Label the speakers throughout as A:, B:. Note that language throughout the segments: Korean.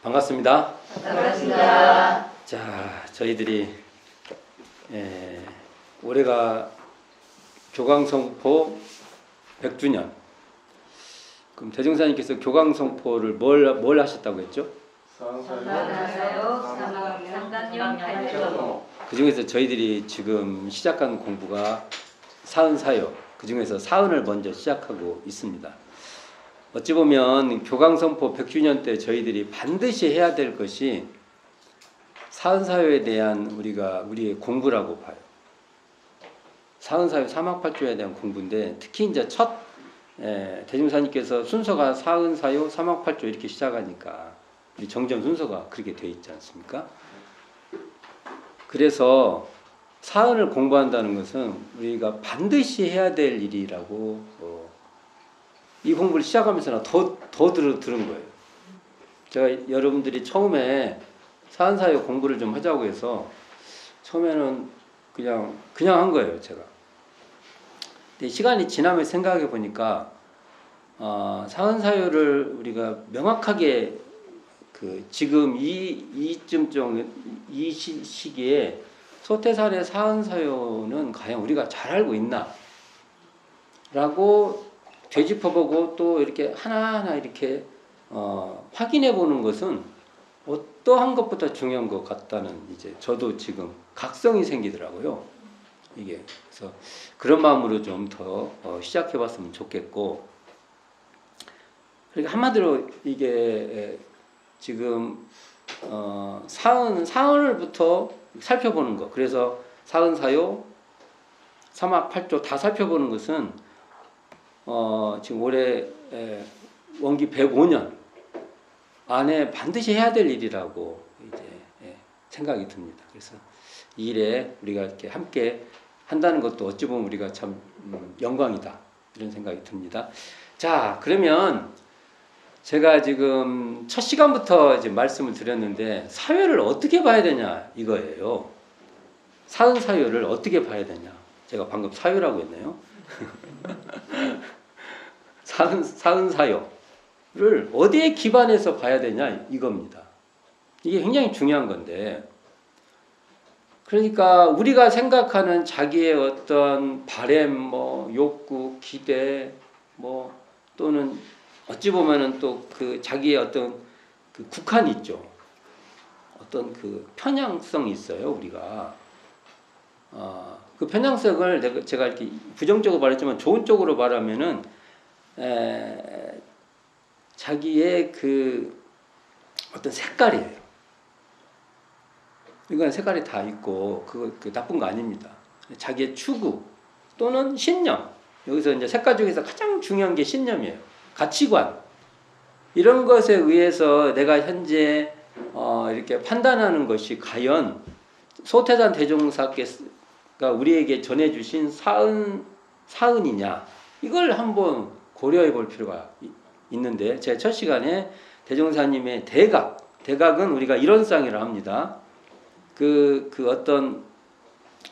A: 반갑습니다.
B: 반갑습니다.
A: 자, 저희들이 올해가 교광성포 100주년. 그럼 대종사님께서 교광성포를 뭘 하셨다고 했죠?
B: 상간용 8조.
A: 그 중에서 저희들이 지금 시작한 공부가 사은사요. 그 중에서 사은을 먼저 시작하고 있습니다. 어찌 보면 교광성포 100주년 때 저희들이 반드시 해야 될 것이 사은사요에 대한 우리의 공부라고 봐요. 사은사요 사막팔조에 대한 공부인데, 특히 이제 첫 대종사님께서 순서가 사은사요 사막팔조 이렇게 시작하니까 우리 정전 순서가 그렇게 돼 있지 않습니까? 그래서 사은을 공부한다는 것은 우리가 반드시 해야 될 일이라고 이 공부를 시작하면서 더 들은 거예요. 제가 여러분들이 처음에 사은사요 공부를 좀 하자고 해서 처음에는 그냥 한 거예요, 제가. 근데 시간이 지나면서 생각해 보니까 사은사요를 우리가 명확하게 지금 이 시기에 소태산의 사은사요는 과연 우리가 잘 알고 있나? 라고 되짚어보고 또 이렇게 하나하나 이렇게 확인해 보는 것은 어떠한 것보다 중요한 것 같다는, 이제 저도 지금 각성이 생기더라고요. 이게 그래서 그런 마음으로 좀 더 시작해 봤으면 좋겠고, 그러니까 한마디로 이게 지금 사은을부터 살펴보는 거. 그래서 사은사요, 사막팔조 다 살펴보는 것은 지금 올해 원기 105년 안에 반드시 해야 될 일이라고 이제 생각이 듭니다. 그래서 이 일에 우리가 이렇게 함께 한다는 것도 어찌 보면 우리가 참 영광이다, 이런 생각이 듭니다. 자, 그러면 제가 지금 첫 시간부터 이제 말씀을 드렸는데, 사회를 어떻게 봐야 되냐 이거예요. 사은사요를 어떻게 봐야 되냐. 제가 방금 사요라고 했네요. 사은사요를 어디에 기반해서 봐야 되냐 이겁니다. 이게 굉장히 중요한 건데, 그러니까 우리가 생각하는 자기의 어떤 바램, 욕구, 기대, 또는 어찌 보면은 또 그 자기의 어떤 그 국한이 있죠. 어떤 그 편향성이 있어요, 우리가. 그 편향성을 제가 이렇게 부정적으로 말했지만 좋은 쪽으로 말하면은 자기의 그 어떤 색깔이에요. 이건 색깔이 다 있고 그 나쁜 거 아닙니다. 자기의 추구 또는 신념. 여기서 이제 색깔 중에서 가장 중요한 게 신념이에요. 가치관. 이런 것에 의해서 내가 현재 이렇게 판단하는 것이 과연 소태산 대종사께가 우리에게 전해주신 사은이냐, 이걸 한번 고려해 볼 필요가 있는데, 제가 첫 시간에 대종사님의 대각은 우리가 이론상이라 합니다. 그 어떤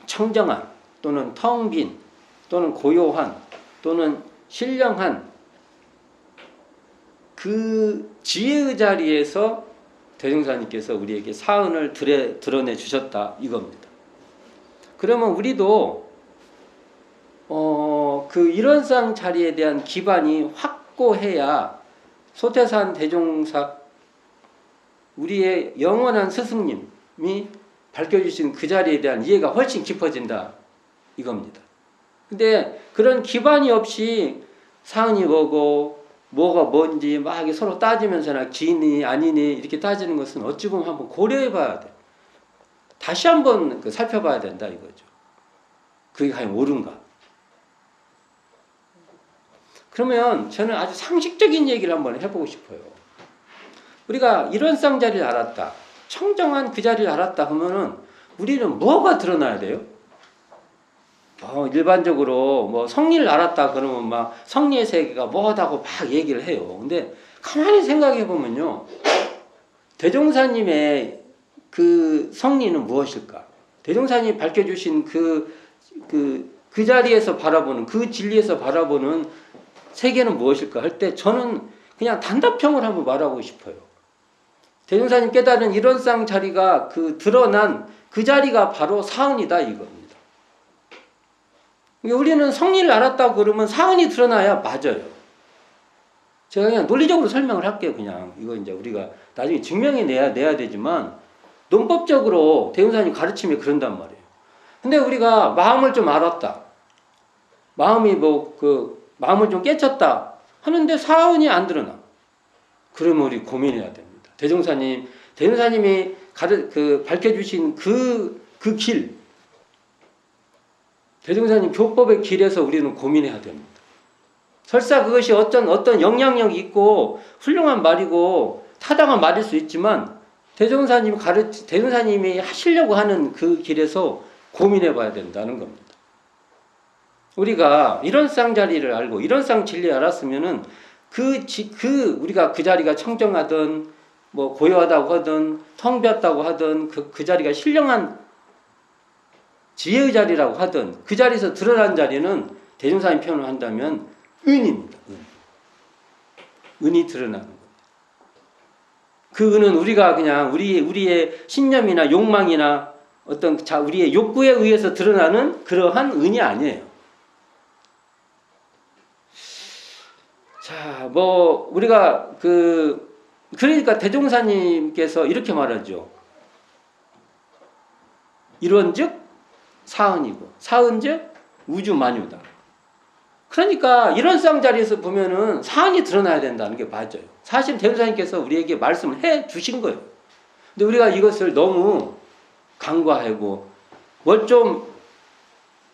A: 청정한 또는 텅 빈 또는 고요한 또는 신령한 그 지혜의 자리에서 대종사님께서 우리에게 사은을 드러내 주셨다, 이겁니다. 그러면 우리도 그 이론상 자리에 대한 기반이 확고해야 소태산 대종사, 우리의 영원한 스승님이 밝혀주신 그 자리에 대한 이해가 훨씬 깊어진다, 이겁니다. 근데 그런 기반이 없이 사은이 뭐가 뭔지 막 서로 따지면서나 기니 아니니 이렇게 따지는 것은 어찌 보면 한번 고려해 봐야 돼. 다시 한번 살펴봐야 된다, 이거죠. 그게 과연 옳은가? 그러면 저는 아주 상식적인 얘기를 한번 해보고 싶어요. 우리가 이론상 자리를 알았다, 청정한 그 자리를 알았다 하면은 우리는 뭐가 드러나야 돼요? 일반적으로 성리를 알았다 그러면 막 성리의 세계가 뭐하다고 막 얘기를 해요. 근데 가만히 생각해 보면요, 대종사님의 그 성리는 무엇일까? 대종사님이 밝혀주신 그 자리에서 바라보는, 그 진리에서 바라보는 세계는 무엇일까 할 때 저는 그냥 단답형을 한번 말하고 싶어요. 대종사님 깨달은 일원상 자리가 그 드러난 그 자리가 바로 사은이다 이겁니다. 우리는 성리를 알았다고 그러면 사은이 드러나야 맞아요. 제가 그냥 논리적으로 설명을 할게요. 그냥 이거 이제 우리가 나중에 증명해 내야 되지만 논법적으로 대종사님 가르침이 그런단 말이에요. 근데 우리가 마음을 좀 알았다. 마음이 마음을 좀 깨쳤다 하는데 사은이 안 드러나. 그러면 우리 고민해야 됩니다. 대종사님이 밝혀주신 그 길, 대종사님 교법의 길에서 우리는 고민해야 됩니다. 설사 그것이 어떤 영향력이 있고 훌륭한 말이고 타당한 말일 수 있지만 대종사님이 하시려고 하는 그 길에서 고민해 봐야 된다는 겁니다. 우리가 이런 쌍자리를 알고 이런 쌍진리 알았으면은 우리가 그 자리가 청정하든 고요하다고 하든 텅 비었다고 하든 그 자리가 신령한 지혜의 자리라고 하든 그 자리에서 드러난 자리는 대종사님 표현을 한다면 은입니다. 은이 드러나는 겁니다. 그 은은 우리가 그냥 우리의 신념이나 욕망이나 우리의 욕구에 의해서 드러나는 그러한 은이 아니에요. 자, 우리가 그러니까 대종사님께서 이렇게 말하죠. 이론즉 사은이고 사은즉 우주만유다. 그러니까 이런 쌍자리에서 보면은 사은이 드러나야 된다는 게 맞아요. 사실 대종사님께서 우리에게 말씀을 해 주신 거예요. 근데 우리가 이것을 너무 간과하고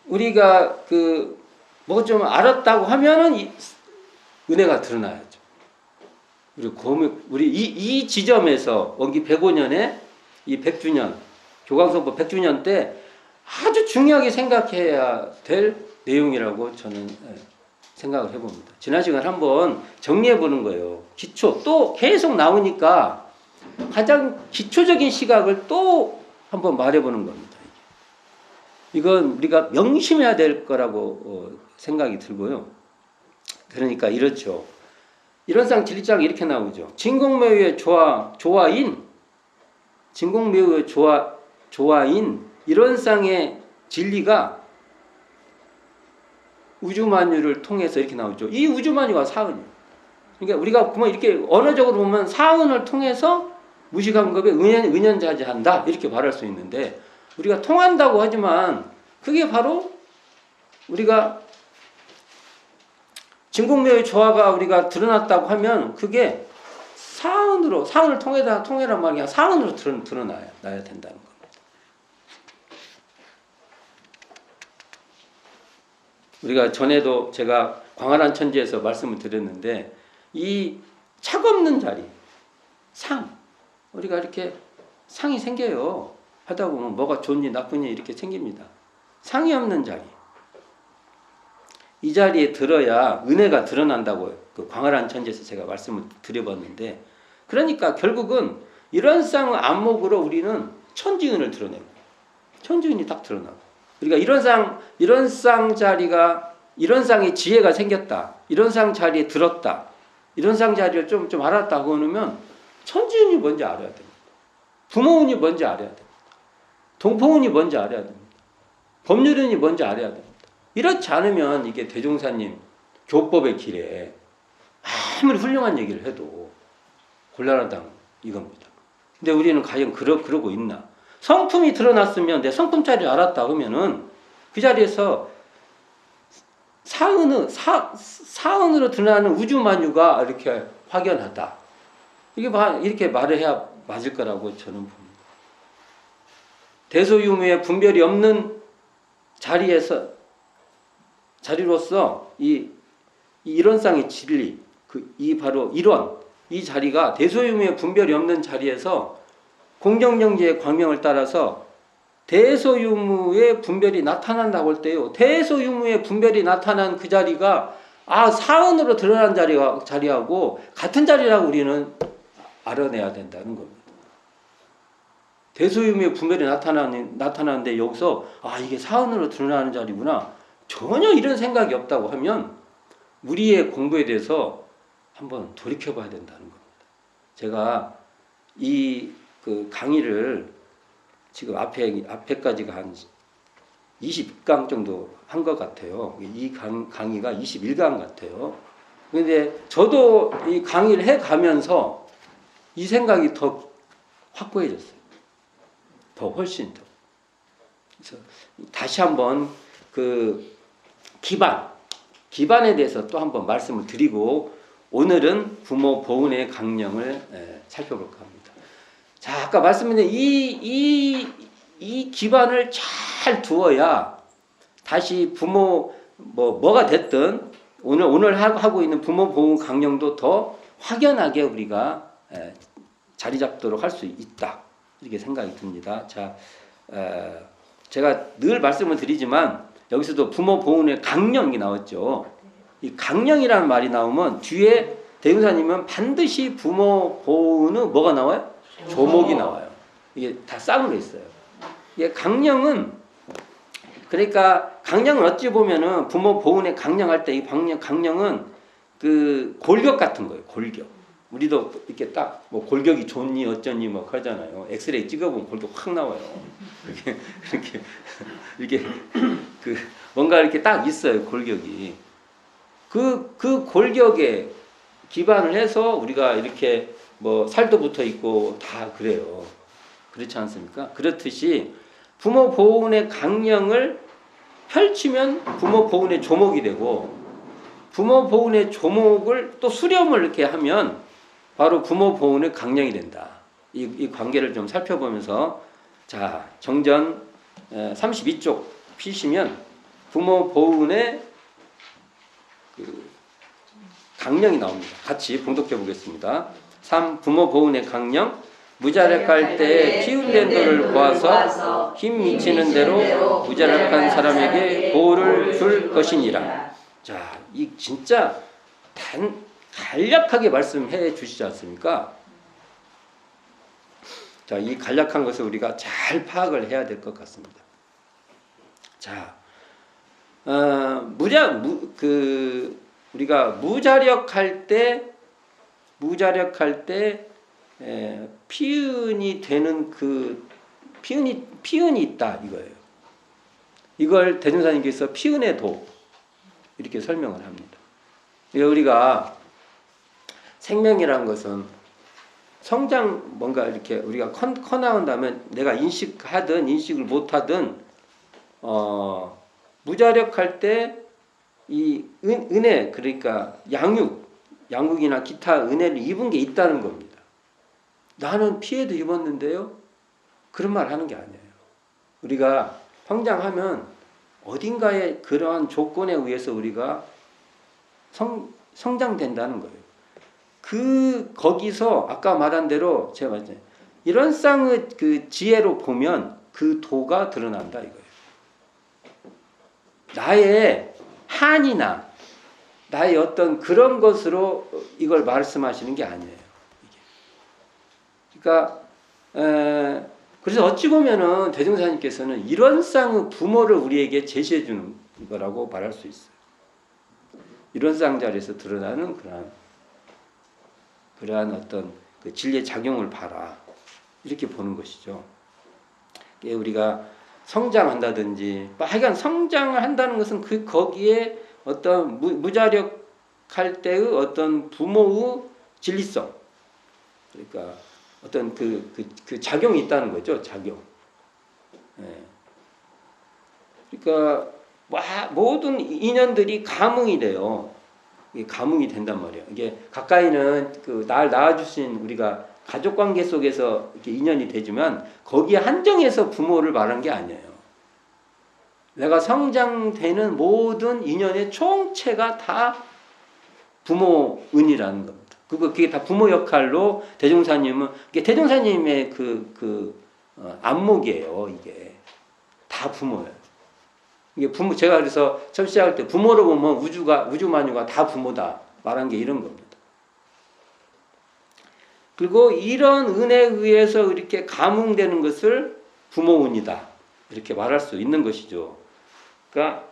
A: 우리가 좀 알았다고 하면은 은혜가 드러나야죠. 우리 이 지점에서 원기 105년에 이 100주년 교광선법 100주년 때 아주 중요하게 생각해야 될 내용이라고 저는 생각을 해봅니다. 지난 시간 한번 정리해 보는 거예요. 기초 또 계속 나오니까 가장 기초적인 시각을 또 한번 말해보는 겁니다. 이건 우리가 명심해야 될 거라고 생각이 들고요. 그러니까 이렇죠. 이론상 진리장이 이렇게 나오죠. 진공매우의 조화인 이론상의 진리가 우주만유를 통해서 이렇게 나오죠. 이 우주만유가 사은이에요. 그러니까 우리가 보면 이렇게 언어적으로 보면 사은을 통해서 무식한급에 은연자재한다 이렇게 말할 수 있는데 우리가 통한다고 하지만 그게 바로 우리가 진공매의 조화가 우리가 드러났다고 하면 그게 사은을 통해란 말이 아니라 사은으로 드러나야 된다는 겁니다. 우리가 전에도 제가 광활한 천지에서 말씀을 드렸는데 이 착 없는 자리, 우리가 이렇게 상이 생겨요. 하다 보면 뭐가 좋니 나쁘니 이렇게 생깁니다. 상이 없는 자리. 이 자리에 들어야 은혜가 드러난다고 광활한 천지에서 제가 말씀을 드려봤는데 그러니까 결국은 이런 쌍 안목으로 우리는 천지은을 드러내고 천지은이 딱 드러나고 그러니까 이런 쌍 자리가 이런 쌍의 지혜가 생겼다. 이런 쌍 자리에 들었다. 이런 쌍 자리를 좀 알았다고 하면 천지은이 뭔지 알아야 됩니다. 부모은이 뭔지 알아야 됩니다. 동포은이 뭔지 알아야 됩니다. 법률은이 뭔지 알아야 됩니다. 이렇지 않으면 이게 대종사님 교법의 길에 아무리 훌륭한 얘기를 해도 곤란하다 이겁니다. 근데 우리는 과연 그러고 있나? 성품이 드러났으면 내 성품 자리를 알았다 하면은 그 자리에서 사은으로 드러나는 우주만유가 이렇게 확연하다. 이렇게 말을 해야 맞을 거라고 저는 봅니다. 대소유무의 분별이 없는 자리로서 이 이론상의 진리, 바로 이 자리가 대소유무의 분별이 없는 자리에서 공정정지의 광명을 따라서 대소유무의 분별이 나타난다고 할 때요. 대소유무의 분별이 나타난 그 자리가 사은으로 드러난 자리하고 같은 자리라고 우리는 알아내야 된다는 겁니다. 대소유무의 분별이 나타나는데 여기서 이게 사은으로 드러나는 자리구나. 전혀 이런 생각이 없다고 하면 우리의 공부에 대해서 한번 돌이켜봐야 된다는 겁니다. 제가 이 그 강의를 지금 앞에까지가 한 20강 정도 한 것 같아요. 이 강의가 21강 같아요. 근데 저도 이 강의를 해 가면서 이 생각이 더 확고해졌어요. 더 훨씬 더. 그래서 다시 한번 그 기반에 대해서 또 한번 말씀을 드리고 오늘은 부모 보훈의 강령을 살펴볼까 합니다. 자, 아까 말씀드린 이 기반을 잘 두어야 다시 부모 뭐가 됐든 오늘 하고 있는 부모 보훈 강령도 더 확연하게 우리가 자리 잡도록 할 수 있다. 이렇게 생각이 듭니다. 자, 제가 늘 말씀을 드리지만 여기서도 부모 보훈의 강령이 나왔죠. 이 강령이라는 말이 나오면 뒤에 대우사님은 반드시 부모 보훈은 뭐가 나와요? 조목이 나와요. 이게 다 쌍으로 있어요. 이게 강령은 그러니까 강령은 어찌 보면은 부모 보훈에 강령할 때 이 강령은 그 골격 같은 거예요. 골격. 우리도 이렇게 딱 뭐 골격이 좋니 어쩌니 뭐 그러잖아요. 엑스레이 찍어보면 골격 확 나와요. 이렇게 그 뭔가 이렇게 딱 있어요. 골격이. 그 골격에 기반을 해서 우리가 이렇게 뭐 살도 붙어 있고 다 그래요. 그렇지 않습니까? 그렇듯이 부모 보훈의 강령을 펼치면 부모 보훈의 조목이 되고 부모 보훈의 조목을 또 수렴을 이렇게 하면 바로 부모 보훈의 강령이 된다. 이 관계를 좀 살펴보면서 자 정전 32쪽 피시면 부모 보훈의 그 강령이 나옵니다. 같이 봉독해 보겠습니다. 3. 부모 보훈의 강령 무자력할 때 피운된 돌을 보아서 힘 미치는 대로 무자력한 사람에게 보호를 줄 것이니라. 자, 이 진짜 간략하게 말씀해 주시지 않습니까? 자, 이 간략한 것을 우리가 잘 파악을 해야 될 것 같습니다. 자, 우리가 무자력할 때 피은이 되는 그 피은이 있다 이거예요. 이걸 대종사님께서 피은의 도 이렇게 설명을 합니다. 우리가 생명이라는 것은 성장 뭔가 이렇게 우리가 커 나온다면 내가 인식하든 인식을 못하든 무자력할 때 이 은혜 그러니까 양육이나 기타 은혜를 입은 게 있다는 겁니다. 나는 피해도 입었는데요. 그런 말 하는 게 아니에요. 우리가 성장하면 어딘가에 그러한 조건에 의해서 우리가 성장된다는 거예요. 거기서 아까 말한 대로 제가 말했잖아요. 이런 쌍의 그 지혜로 보면 그 도가 드러난다 이거예요. 나의 한이나 나의 어떤 그런 것으로 이걸 말씀하시는 게 아니에요. 그러니까 그래서 어찌 보면은 대종사님께서는 이런 쌍의 부모를 우리에게 제시해 주는 거라고 말할 수 있어요. 이런 쌍 자리에서 드러나는 그러한 어떤 그 진리의 작용을 봐라 이렇게 보는 것이죠. 우리가 성장한다든지 하여간 성장을 한다는 것은 거기에 어떤 무자력할 때의 어떤 부모의 진리성 그러니까 어떤 그 작용이 있다는 거죠. 작용. 예. 그러니까 모든 인연들이 감흥이 돼요. 이게 감흥이 된단 말이에요. 이게 가까이는 날 낳아주신 우리가 가족 관계 속에서 이렇게 인연이 되지만 거기에 한정해서 부모를 말한 게 아니에요. 내가 성장되는 모든 인연의 총체가 다 부모 은이라는 겁니다. 그게 다 부모 역할로 대종사님은 대종사님의 안목이에요. 이게 다 부모예요. 이게 부모 제가 그래서 처음 시작할 때 부모로 보면 우주 만유가 다 부모다 말한 게 이런 겁니다. 그리고 이런 은혜에 의해서 이렇게 감흥되는 것을 부모운이다 이렇게 말할 수 있는 것이죠. 그러니까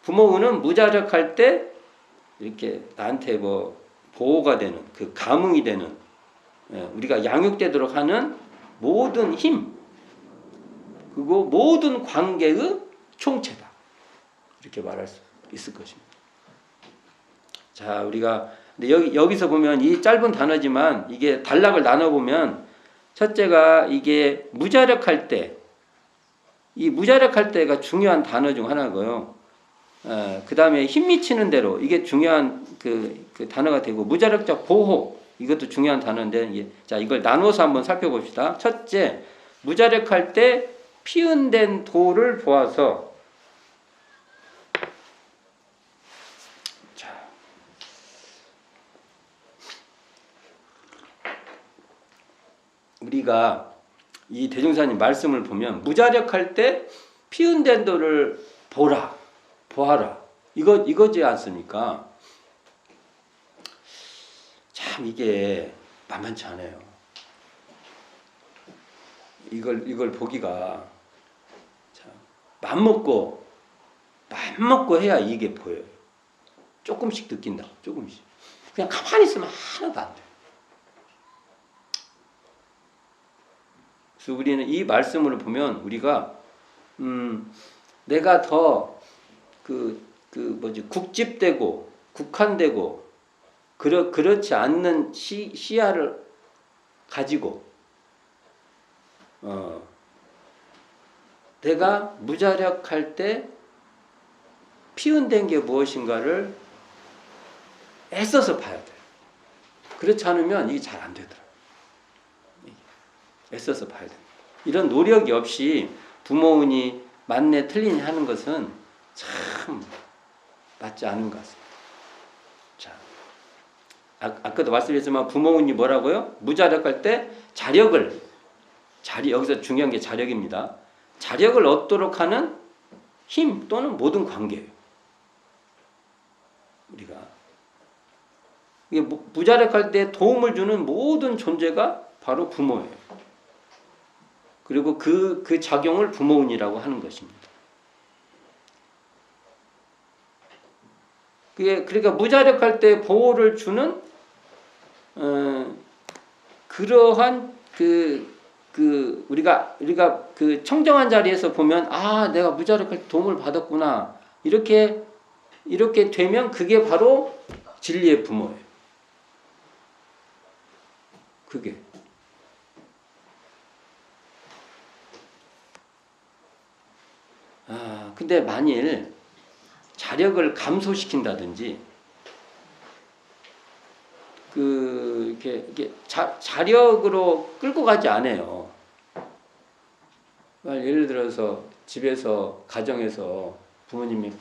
A: 부모운은 무자력할 때 이렇게 나한테 보호가 되는 그 감흥이 되는 우리가 양육되도록 하는 모든 힘, 그리고 모든 관계의 총체다. 이렇게 말할 수 있을 것입니다. 자, 우리가 근데 여기서 보면 이 짧은 단어지만 이게 단락을 나눠보면 첫째가 이게 무자력할 때, 이 무자력할 때가 중요한 단어 중 하나고요. 그 다음에 힘 미치는 대로 이게 중요한 그 단어가 되고 무자력적 보호 이것도 중요한 단어인데 자 이걸 나눠서 한번 살펴봅시다. 첫째, 무자력할 때 피은된 도를 보아서 자 우리가 이 대종사님 말씀을 보면 무자력할 때 피은된 도를 보아라 이거지 않습니까? 참 이게 만만치 않아요. 이걸 보기가 참 맘먹고 해야 이게 보여요. 조금씩 느낀다. 조금씩. 그냥 가만히 있으면 하나도 안 돼. 그래서 우리는 이 말씀을 보면 우리가 내가 더 국집되고 국한되고 그렇지 않는 시야를 가지고 내가 무자력할 때 피운된 게 무엇인가를 애써서 봐야 돼. 그렇지 않으면 이게 잘 안 되더라. 애써서 봐야 돼. 이런 노력이 없이 부모운이 맞네 틀리니 하는 것은 참 맞지 않은 것 같습니다. 자, 아까도 말씀드렸지만 부모운이 뭐라고요? 무자력할 때 여기서 중요한 게 자력입니다. 자력을 얻도록 하는 힘 또는 모든 관계예요. 우리가 이게 무자력할 때 도움을 주는 모든 존재가 바로 부모예요. 그리고 그 작용을 부모운이라고 하는 것입니다. 그러니까 무자력할 때 보호를 주는 그러한 우리가 그 청정한 자리에서 보면 내가 무자력할 때 도움을 받았구나 이렇게 되면 그게 바로 진리의 부모예요. 그게 근데 만일 자력을 감소시킨다든지 이렇게 자력으로 끌고 가지 않아요. 예를 들어서 집에서 가정에서 부모님이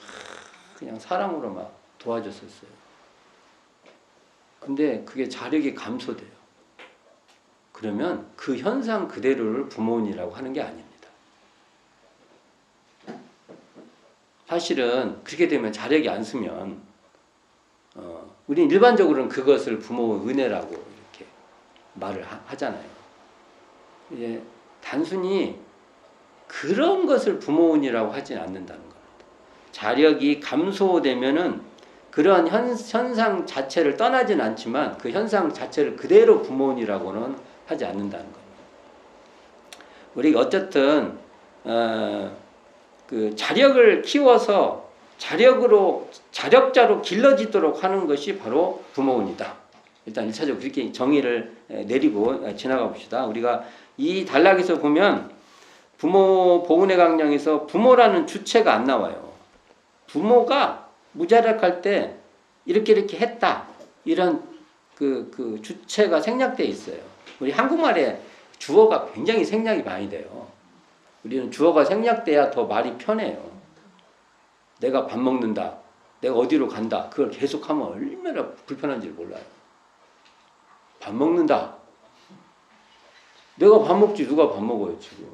A: 그냥 사랑으로 막 도와줬었어요. 근데 그게 자력이 감소돼요. 그러면 그 현상 그대로를 부모운이라고 하는 게 아닙니다. 사실은 그렇게 되면 자력이 안 쓰면 우리는 일반적으로는 그것을 부모의 은혜라고 이렇게 말을 하잖아요. 이제 단순히 그런 것을 부모운이라고 하진 않는다는 겁니다. 자력이 감소되면은 그러한 현상 자체를 떠나진 않지만 그 현상 자체를 그대로 부모운이라고는 하지 않는다는 겁니다. 우리가 어쨌든 그 자력을 키워서 자력자로 길러지도록 하는 것이 바로 부모운이다. 일단 1차적으로 그렇게 정의를 내리고 지나가 봅시다. 우리가 이 단락에서 보면 부모 보훈의 강령에서 부모라는 주체가 안 나와요. 부모가 무자력할 때 이렇게 했다. 이런 그 주체가 생략되어 있어요. 우리 한국말에 주어가 굉장히 생략이 많이 돼요. 우리는 주어가 생략돼야 더 말이 편해요. 내가 밥 먹는다. 내가 어디로 간다. 그걸 계속하면 얼마나 불편한지 몰라요. 밥 먹는다. 내가 밥 먹지 누가 밥 먹어요 지금.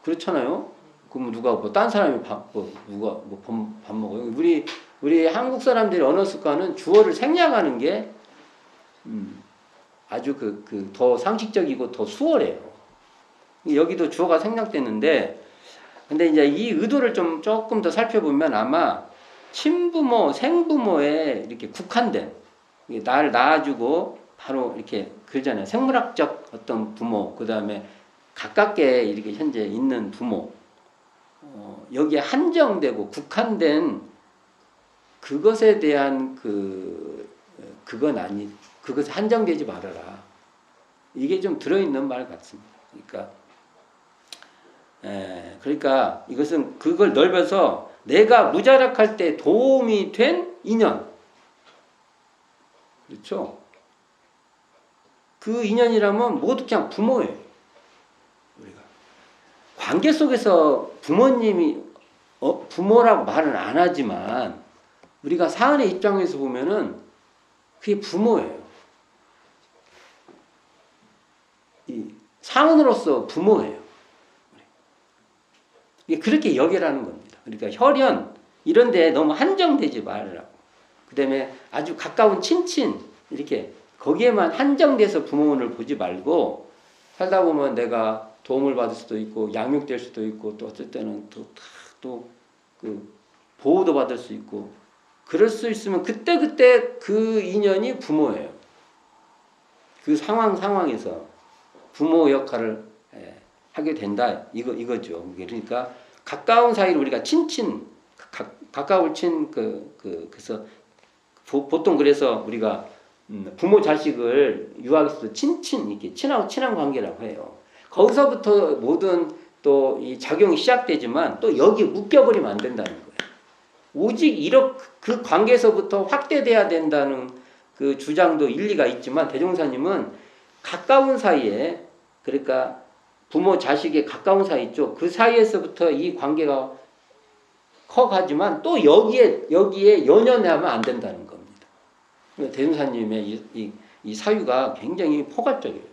A: 그렇잖아요. 그럼 누가 딴 사람이 밥 먹어요. 우리 한국 사람들의 언어 습관은 주어를 생략하는 게 아주 더 상식적이고 더 수월해요. 여기도 주어가 생략됐는데, 근데 이제 이 의도를 조금 더 살펴보면 아마 친부모, 생부모에 이렇게 국한된, 나를 낳아주고 바로 이렇게 그러잖아요. 생물학적 어떤 부모, 그 다음에 가깝게 이렇게 현재 있는 부모, 여기에 한정되고 국한된 그것에 대한 그것에 한정되지 말아라. 이게 좀 들어있는 말 같습니다. 그러니까 이것은 그걸 넓혀서 내가 무자력할 때 도움이 된 인연. 그렇죠? 그 인연이라면 모두 그냥 부모예요. 우리가 관계 속에서 부모님이 부모라고 말은 안 하지만 우리가 사안의 입장에서 보면은 그게 부모예요. 이 사원으로서 부모예요. 이게 그렇게 여기라는 겁니다. 그러니까 혈연 이런 데 너무 한정되지 말라고. 그 다음에 아주 가까운 친친 이렇게 거기에만 한정돼서 부모를 보지 말고 살다 보면 내가 도움을 받을 수도 있고 양육될 수도 있고 또 어쩔 때는 또 그 보호도 받을 수 있고 그럴 수 있으면 그때 그 인연이 부모예요. 그 상황에서 부모 역할을 하게 된다 이거죠. 그러니까 가까운 사이를 우리가 친친 가까울 친 그래서 보통 그래서 우리가 부모 자식을 유학에서도 친친 이렇게 친한 관계라고 해요. 거기서부터 모든 또 이 작용이 시작되지만 또 여기 묶여버리면 안 된다는 거예요. 오직 이렇게 그 관계에서부터 확대돼야 된다는 그 주장도 일리가 있지만 대종사님은 가까운 사이에 그러니까 부모 자식의 가까운 사이 있죠. 그 사이에서부터 이 관계가 커가지만 또 여기에 연연하면 안 된다는 겁니다. 대종사님의 이 사유가 굉장히 포괄적이에요.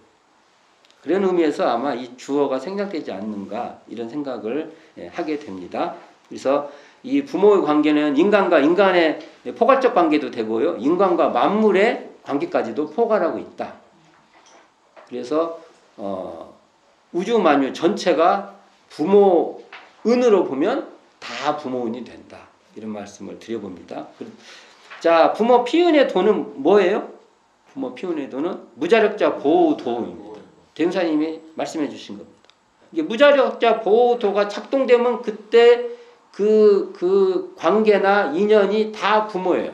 A: 그런 의미에서 아마 이 주어가 생략되지 않는가 이런 생각을 하게 됩니다. 그래서 이 부모의 관계는 인간과 인간의 포괄적 관계도 되고요. 인간과 만물의 관계까지도 포괄하고 있다. 그래서 우주 만유 전체가 부모은으로 보면 다 부모은이 된다. 이런 말씀을 드려봅니다. 자, 부모 피은의 도는 뭐예요? 부모 피은의 도는 무자력자 보호도입니다. 대행사님이 말씀해 주신 겁니다. 이게 무자력자 보호도가 작동되면 그때 그 관계나 인연이 다 부모예요.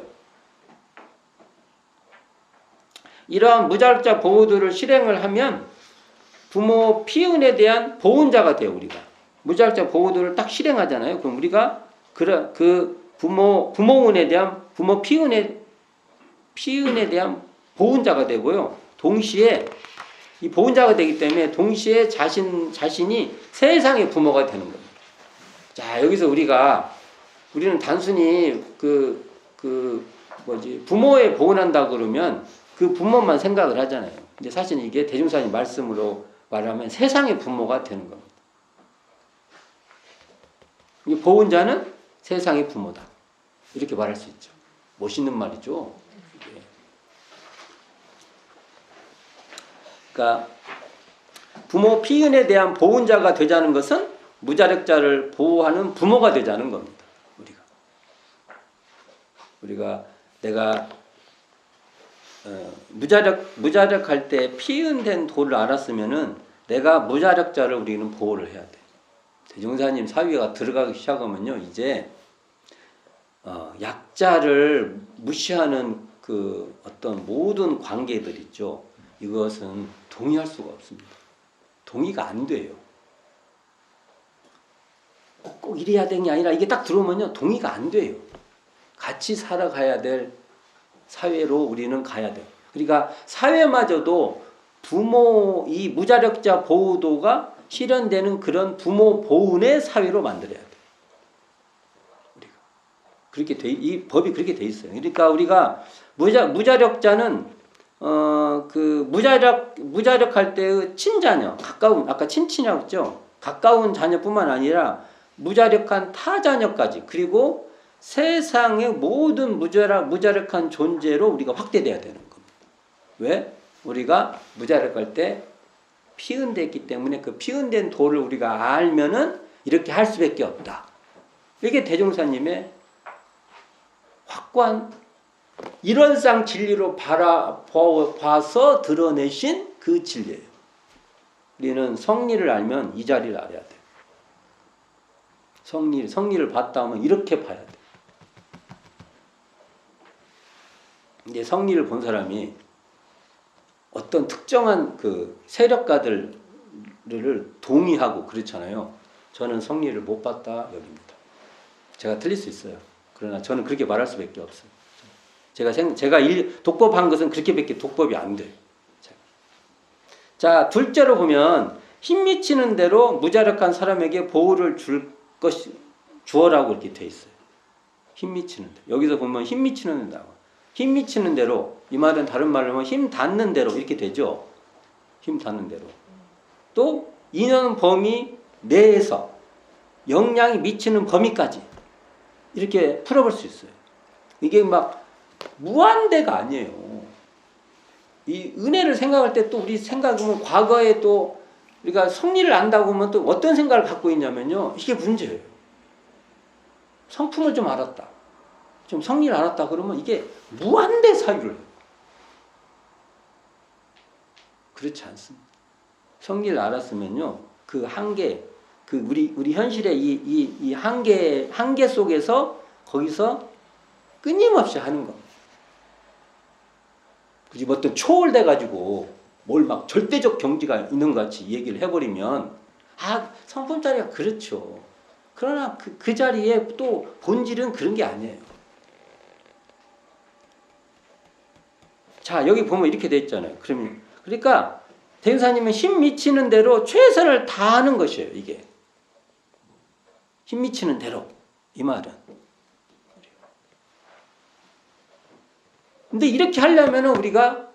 A: 이러한 무자력자 보호도를 실행을 하면 부모 피은에 대한 보훈자가 돼요. 우리가 무자력자 보호도를 딱 실행하잖아요. 그럼 우리가 그 부모은에 대한 부모 피은에 대한 보훈자가 되고요. 동시에 이 보훈자가 되기 때문에 동시에 자신이 세상의 부모가 되는 겁니다. 자, 여기서 우리는 단순히 부모에 보훈한다 그러면 그 부모만 생각을 하잖아요. 근데 사실 이게 대종사님 말씀으로 말하면 세상의 부모가 되는 겁니다. 이 보훈자는 세상의 부모다. 이렇게 말할 수 있죠. 멋있는 말이죠. 그러니까 부모 피은에 대한 보훈자가 되자는 것은 무자력자를 보호하는 부모가 되자는 겁니다. 우리가 내가 무자력할 때 피은된 도를 알았으면은 내가 무자력자를 우리는 보호를 해야 돼. 대종사님 사위가 들어가기 시작하면요, 이제 약자를 무시하는 그 어떤 모든 관계들 있죠. 이것은 동의할 수가 없습니다. 동의가 안 돼요. 꼭 이래야 되는 게 아니라 이게 딱 들어오면요, 동의가 안 돼요. 같이 살아가야 될 사회로 우리는 가야 돼요. 그러니까 사회마저도 부모 이 무자력자 보호도가 실현되는 그런 부모 보훈의 사회로 만들어야 돼요. 우리가 이 법이 그렇게 돼 있어요. 그러니까 우리가 무자력자는 무자력할 때의 친자녀, 가까운 아까 친친이라고 했죠. 가까운 자녀뿐만 아니라 무자력한 타자녀까지 그리고 세상의 모든 무자력한 존재로 우리가 확대돼야 되는 겁니다. 왜? 우리가 무자력할 때 피은됐기 때문에 그 피은된 도를 우리가 알면은 이렇게 할 수밖에 없다. 이게 대종사님의 확고한 일원상 진리로 바라봐서 드러내신 그 진리예요. 우리는 성리를 알면 이 자리를 알아야 돼. 성리를 봤다 하면 이렇게 봐야 돼. 이제 성리를 본 사람이 어떤 특정한 그 세력가들을 동의하고 그렇잖아요. 저는 성리를 못 봤다 여깁니다. 제가 틀릴 수 있어요. 그러나 저는 그렇게 말할 수밖에 없어요. 제가 독법한 것은 그렇게밖에 독법이 안 돼요. 자, 둘째로 보면 힘 미치는 대로 무자력한 사람에게 보호를 주어라고 이렇게 돼 있어요. 힘 미치는 대로. 여기서 보면 힘 미치는 대로. 힘 미치는 대로. 이 말은 다른 말로 하면 힘 닿는 대로 이렇게 되죠. 힘 닿는 대로. 또 인연 범위 내에서 영향이 미치는 범위까지 이렇게 풀어볼 수 있어요. 이게 막 무한대가 아니에요. 이 은혜를 생각할 때 또 우리 생각하면 과거에 또 우리가 성리를 안다고 하면 또 어떤 생각을 갖고 있냐면요. 이게 문제예요. 성품을 좀 알았다. 좀 성리를 알았다 그러면 이게 무한대 사유를 해요. 그렇지 않습니다. 성리를 알았으면요. 그 한계, 그 우리 현실의 이 한계 속에서 거기서 끊임없이 하는 겁니다. 굳이 뭐 어떤 초월돼가지고 뭘 막 절대적 경지가 있는 것 같이 얘기를 해버리면 성품 자리가 그렇죠. 그러나 그 자리에 또 본질은 그런 게 아니에요. 자, 여기 보면 이렇게 돼 있잖아요. 그러니까 대유사님은 힘 미치는 대로 최선을 다하는 것이에요. 이게 힘 미치는 대로 이 말은. 근데 이렇게 하려면 우리가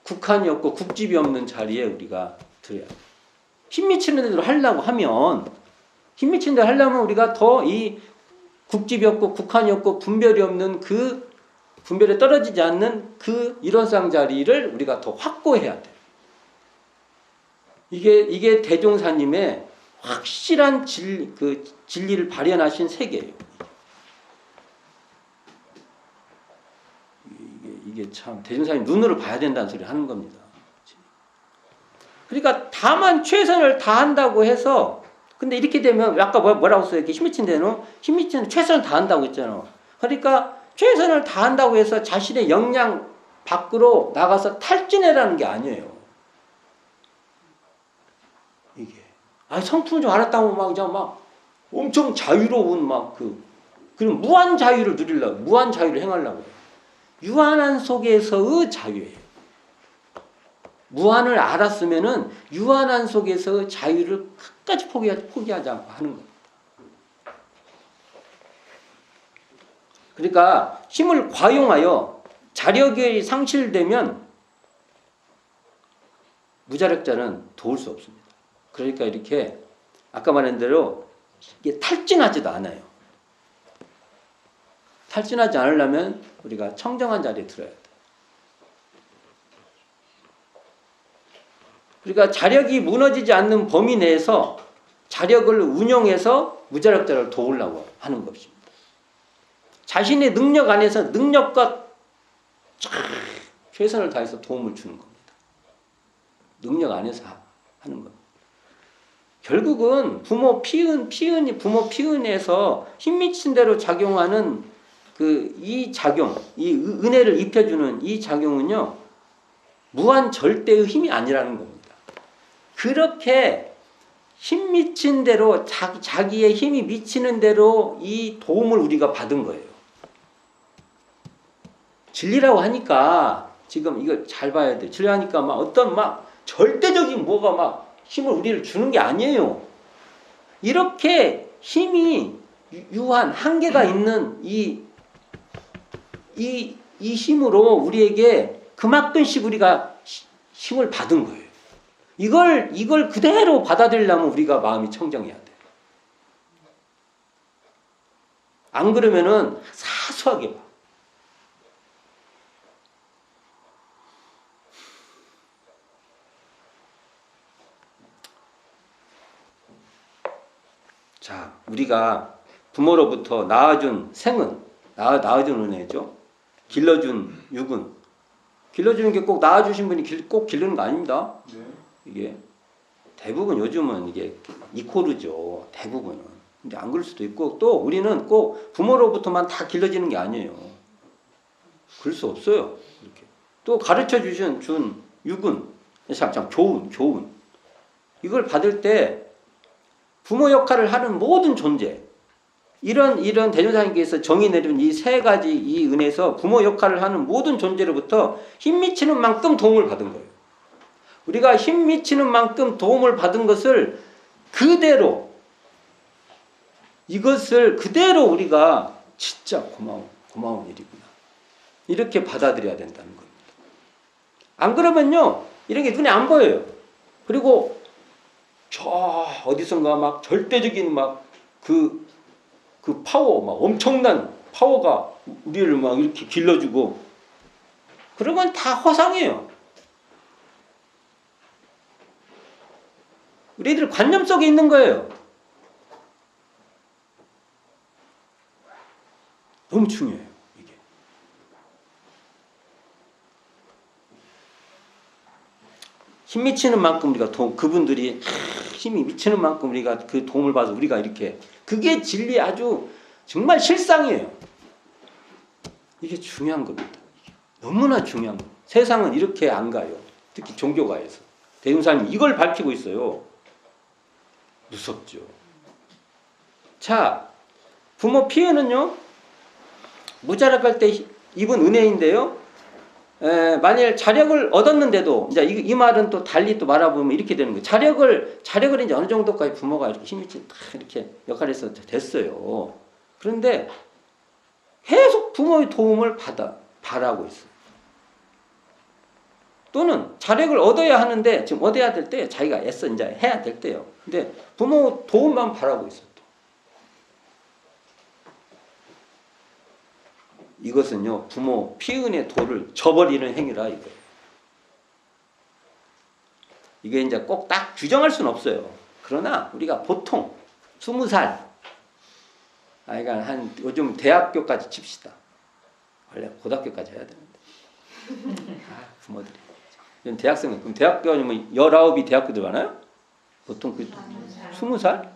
A: 국한이 없고 국집이 없는 자리에 우리가 들어야 돼요. 힘 미치는 대로 하려고 하면 힘 미치는 대로 하려면 우리가 더 이 국집이 없고 국한이 없고 분별이 없는 그 분별에 떨어지지 않는 그 일원상 자리를 우리가 더 확고해야 돼요. 이게 대종사님의 확실한 진리를 발현하신 세계예요. 이게 참 대종사님 눈으로 봐야 된다는 소리 하는 겁니다. 그러니까 다만 최선을 다한다고 해서 근데 이렇게 되면 아까 뭐라고 써요? 이렇게 힘 미친 데는 최선을 다한다고 했잖아. 그러니까 최선을 다한다고 해서 자신의 역량 밖으로 나가서 탈진해라는 게 아니에요. 이게 성품을 좀 알았다고 막 엄청 자유로운 그런 무한 자유를 누리려고 무한 자유를 행하려고 해요. 유한한 속에서의 자유예요. 무한을 알았으면은 유한한 속에서의 자유를 끝까지 포기하지 않고 하는 겁니다. 그러니까 힘을 과용하여 자력이 상실되면 무자력자는 도울 수 없습니다. 그러니까 이렇게 아까 말한 대로 이게 탈진하지도 않아요. 탈진하지 않으려면 우리가 청정한 자리에 들어야 돼요. 그러니까 자력이 무너지지 않는 범위 내에서 자력을 운용해서 무자력자를 도우려고 하는 것입니다. 자신의 능력 안에서 능력과 최선을 다해서 도움을 주는 겁니다. 능력 안에서 하는 겁니다. 결국은 부모 피은에서 힘 미친 대로 작용하는 이 작용, 이 은혜를 입혀주는 이 작용은요, 무한 절대의 힘이 아니라는 겁니다. 그렇게 힘 미친 대로 자기의 힘이 미치는 대로 이 도움을 우리가 받은 거예요. 진리라고 하니까 지금 이거 잘 봐야 돼. 진리하니까 어떤 절대적인 뭐가 힘을 우리를 주는 게 아니에요. 이렇게 힘이 유한 한계가 있는 이 힘으로 우리에게 그만큼씩 우리가 힘을 받은 거예요. 이걸 그대로 받아들이려면 우리가 마음이 청정해야 돼. 안 그러면은 사소하게 봐. 자, 우리가 부모로부터 낳아준 생은 낳아준 은혜죠. 길러준 육은. 길러주는 게 꼭 낳아주신 분이 꼭 기르는 거 아닙니다.
C: 네.
A: 이게 대부분 요즘은 이게 이코르죠. 대부분은. 근데 안 그럴 수도 있고 또 우리는 꼭 부모로부터만 다 길러지는 게 아니에요. 그럴 수 없어요. 이렇게. 또 가르쳐 준 육은 참 교훈. 이걸 받을 때 부모 역할을 하는 모든 존재 이런 대종사님께서 정의 내린 이 세 가지 이 은혜에서 부모 역할을 하는 모든 존재로부터 힘 미치는 만큼 도움을 받은 거예요. 우리가 힘 미치는 만큼 도움을 받은 것을 그대로 이것을 그대로 우리가 진짜 고마운 일이구나. 이렇게 받아들여야 된다는 겁니다. 안 그러면요 이런 게 눈에 안 보여요. 그리고 저 어디선가 막 절대적인 막 그 파워, 막 엄청난 파워가 우리를 막 이렇게 길러주고 그런 건 다 허상이에요. 우리들 관념 속에 있는 거예요. 너무 중요해요, 이게. 힘 미치는 만큼 우리가 그분들이 힘이 미치는 만큼 우리가 그 도움을 받아서 우리가 이렇게 그게 진리 아주 정말 실상이에요. 이게 중요한 겁니다. 너무나 중요한 겁니다. 세상은 이렇게 안 가요. 특히 종교가에서. 대종사님이 이걸 밝히고 있어요. 무섭죠. 자, 부모 피해는요. 무자락할 때 입은 은혜인데요. 만일 자력을 얻었는데도 이제 이 말은 또 달리 또 말해보면 이렇게 되는 거예요. 자력을 이제 어느 정도까지 부모가 이렇게 힘이 다 이렇게 역할에서 됐어요. 그런데 계속 부모의 도움을 바라고 있어요. 또는 자력을 얻어야 하는데 지금 얻어야 될 때 자기가 애써 이제 해야 될 때요. 근데 부모 도움만 바라고 있어요. 이것은요 부모 피은의 도를 저버리는 행위라 이거예요. 이게 이제 꼭 딱 규정할 수는 없어요. 그러나 우리가 보통 20살 아이가 한 요즘 대학교까지 칩시다. 원래 고등학교까지 해야 되는데 부모들이 요즘 대학생은 그럼 대학교 아니면 19이 대학교 들어가나요? 보통 그 20살?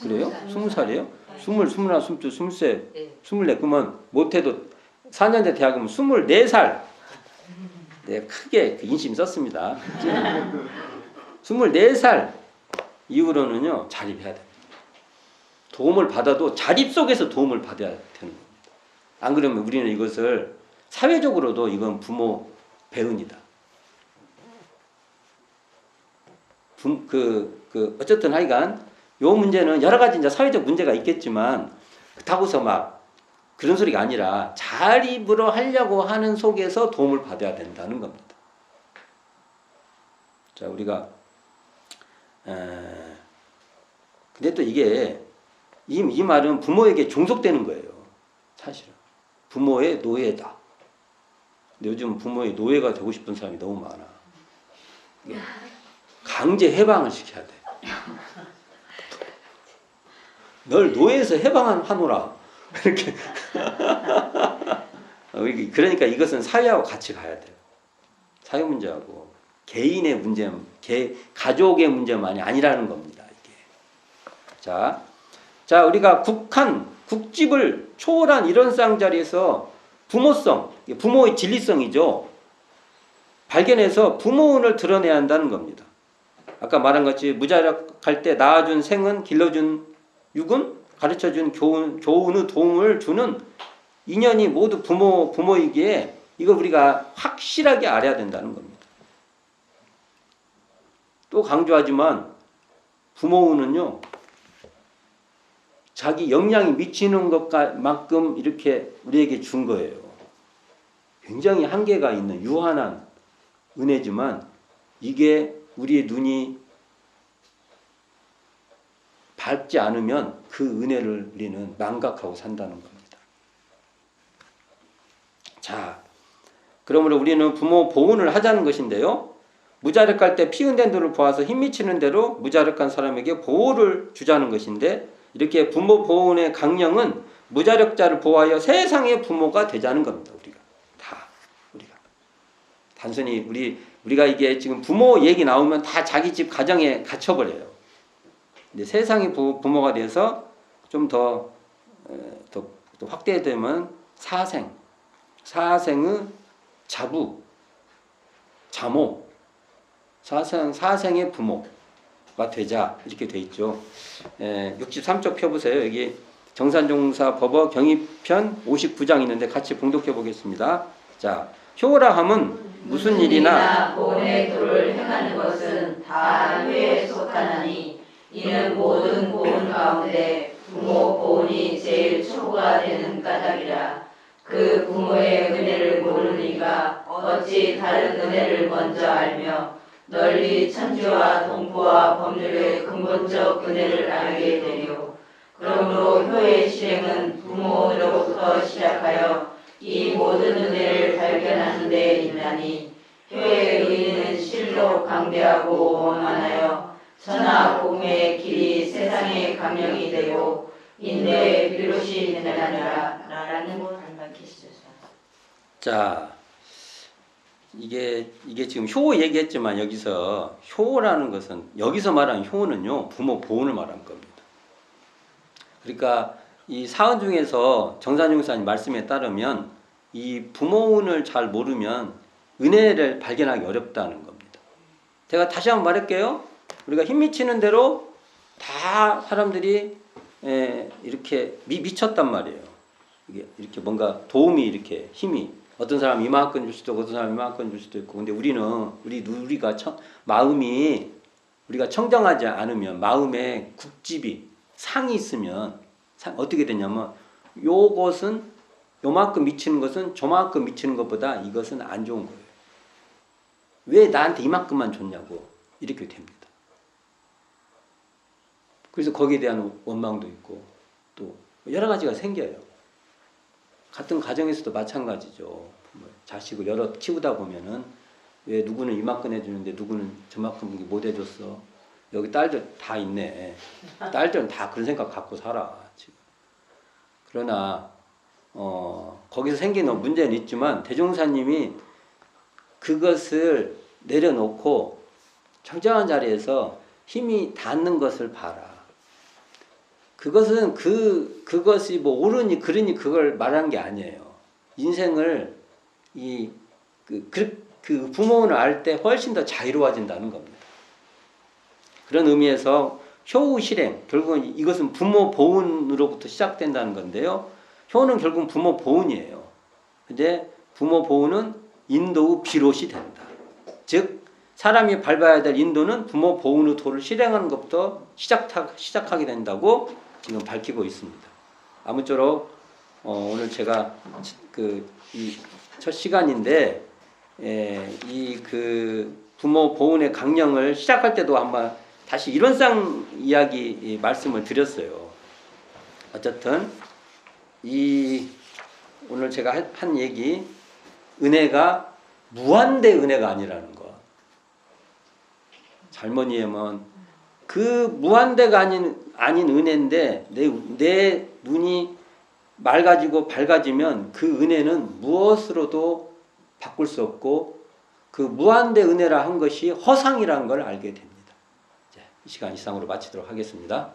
A: 그래요? 20살이에요? 20, 21, 22, 23, 24 그러면 못해도 4년제 대학이면 24살 네, 크게 그 인심 썼습니다. 24살 이후로는요 자립해야 됩니다. 도움을 받아도 자립 속에서 도움을 받아야 되는 겁니다. 안 그러면 우리는 이것을 사회적으로도 이건 부모 배은이다. 어쨌든 하여간 요 문제는 여러 가지 이제 사회적 문제가 있겠지만 그렇다고서 막 그런 소리가 아니라 자립으로 하려고 하는 속에서 도움을 받아야 된다는 겁니다. 자, 우리가 근데 또 이게 이 말은 부모에게 종속되는 거예요. 사실은 부모의 노예다. 근데 요즘 부모의 노예가 되고 싶은 사람이 너무 많아. 강제 해방을 시켜야 돼. 널 노예에서 해방하노라. 이렇게. 그러니까 이것은 사회하고 같이 가야 돼요. 사회 문제하고 개인의 문제, 가족의 문제만이 아니라는 겁니다. 이게. 자, 우리가 국집을 초월한 이런 쌍자리에서 부모의 진리성이죠. 발견해서 부모운을 드러내야 한다는 겁니다. 아까 말한 것처럼 무자력할 때 낳아준 생은 길러준 육은 가르쳐준 교훈의 도움을 주는 인연이 모두 부모이기에 이걸 우리가 확실하게 알아야 된다는 겁니다. 또 강조하지만 부모는요 자기 영향이 미치는 것만큼 이렇게 우리에게 준 거예요. 굉장히 한계가 있는 유한한 은혜지만 이게 우리의 눈이 밝지 않으면 그 은혜를 우리는 망각하고 산다는 겁니다. 자, 그러므로 우리는 부모 보훈을 하자는 것인데요. 무자력할 때 피은된 돌을 보아서 힘 미치는 대로 무자력한 사람에게 보호를 주자는 것인데 이렇게 부모 보훈의 강령은 무자력자를 보호하여 세상의 부모가 되자는 겁니다. 우리가 단순히 우리가 이게 지금 부모 얘기 나오면 다 자기 집 가정에 갇혀버려요. 근데 세상의 부모가 돼서 좀 더 확대되면 사생의 자부, 자모, 사생의 부모가 되자 이렇게 돼 있죠. 63쪽 펴보세요. 여기 정산종사 법어 경입편 59장 있는데 같이 봉독해 보겠습니다. 자, 효라 함은 무슨 일이나
B: 보은의 도를 행하는 것은 다 효에 속하나니 이는 모든 보은 가운데 부모 보은이 제일 초가 되는 까닭이라. 그 부모의 은혜를 모르는 이가 어찌 다른 은혜를 먼저 알며 널리 천지와 동포와 법률의 근본적 은혜를 알게 되리요. 그러므로 효의 실행은 부모로부터 시작하여 이 모든 은혜를 발견하는 데 있나니 효의 의의는 실로 강대하고 원만하여 천하 공회의 길이 세상의 강령이 되고 인도의 비롯이 되나니라. 라는
A: 자, 이게 지금 효 얘기했지만 여기서 효라는 것은 여기서 말하는 효는요 부모 보훈을 말하는 겁니다. 그러니까 이 사언 중에서 정산용사님 말씀에 따르면 이 부모운을 잘 모르면 은혜를 발견하기 어렵다는 겁니다. 제가 다시 한번 말할게요. 우리가 힘 미치는 대로 다 사람들이 이렇게 미쳤단 말이에요. 이게 이렇게 뭔가 도움이 이렇게 힘이 어떤 사람 이만큼 줄 수도 있고 어떤 사람 이만큼 줄 수도 있고 근데 우리가 마음이 우리가 청정하지 않으면 마음에 국집이 상이 있으면 어떻게 되냐면 요것은 요만큼 미치는 것은 저만큼 미치는 것보다 이것은 안 좋은 거예요. 왜 나한테 이만큼만 줬냐고 이렇게 됩니다. 그래서 거기에 대한 원망도 있고 또 여러 가지가 생겨요. 같은 가정에서도 마찬가지죠. 자식을 여러 키우다 보면은 왜 누구는 이만큼 해주는데 누구는 저만큼 못 해줬어. 여기 딸들 다 있네. 딸들은 다 그런 생각 갖고 살아. 지금. 그러나 거기서 생기는 문제는 있지만 대종사님이 그것을 내려놓고 청정한 자리에서 힘이 닿는 것을 봐라. 그것은 그것이 뭐 옳으니 그르니 그걸 말하는 게 아니에요. 인생을 그 부모를 알 때 훨씬 더 자유로워진다는 겁니다. 그런 의미에서 효우 실행, 결국은 이것은 부모 보훈으로부터 시작된다는 건데요. 효는 결국은 부모 보훈이에요. 근데 부모 보훈은 인도의 비롯이 된다. 즉 사람이 밟아야 될 인도는 부모 보훈의 도를 실행하는 것부터 시작하게 된다고 지금 밝히고 있습니다. 아무쪼록 오늘 제가 이 첫 시간인데 이 부모 보훈의 강령을 시작할 때도 한번 다시 이론상 이야기 말씀을 드렸어요. 어쨌든 오늘 제가 한 얘기 은혜가 무한대 은혜가 아니라는 거. 잘못 이해하면 그 무한대가 아닌 은혜인데 내 눈이 맑아지고 밝아지면 그 은혜는 무엇으로도 바꿀 수 없고 그 무한대 은혜라 한 것이 허상이라는 걸 알게 됩니다. 이 시간 이상으로 마치도록 하겠습니다.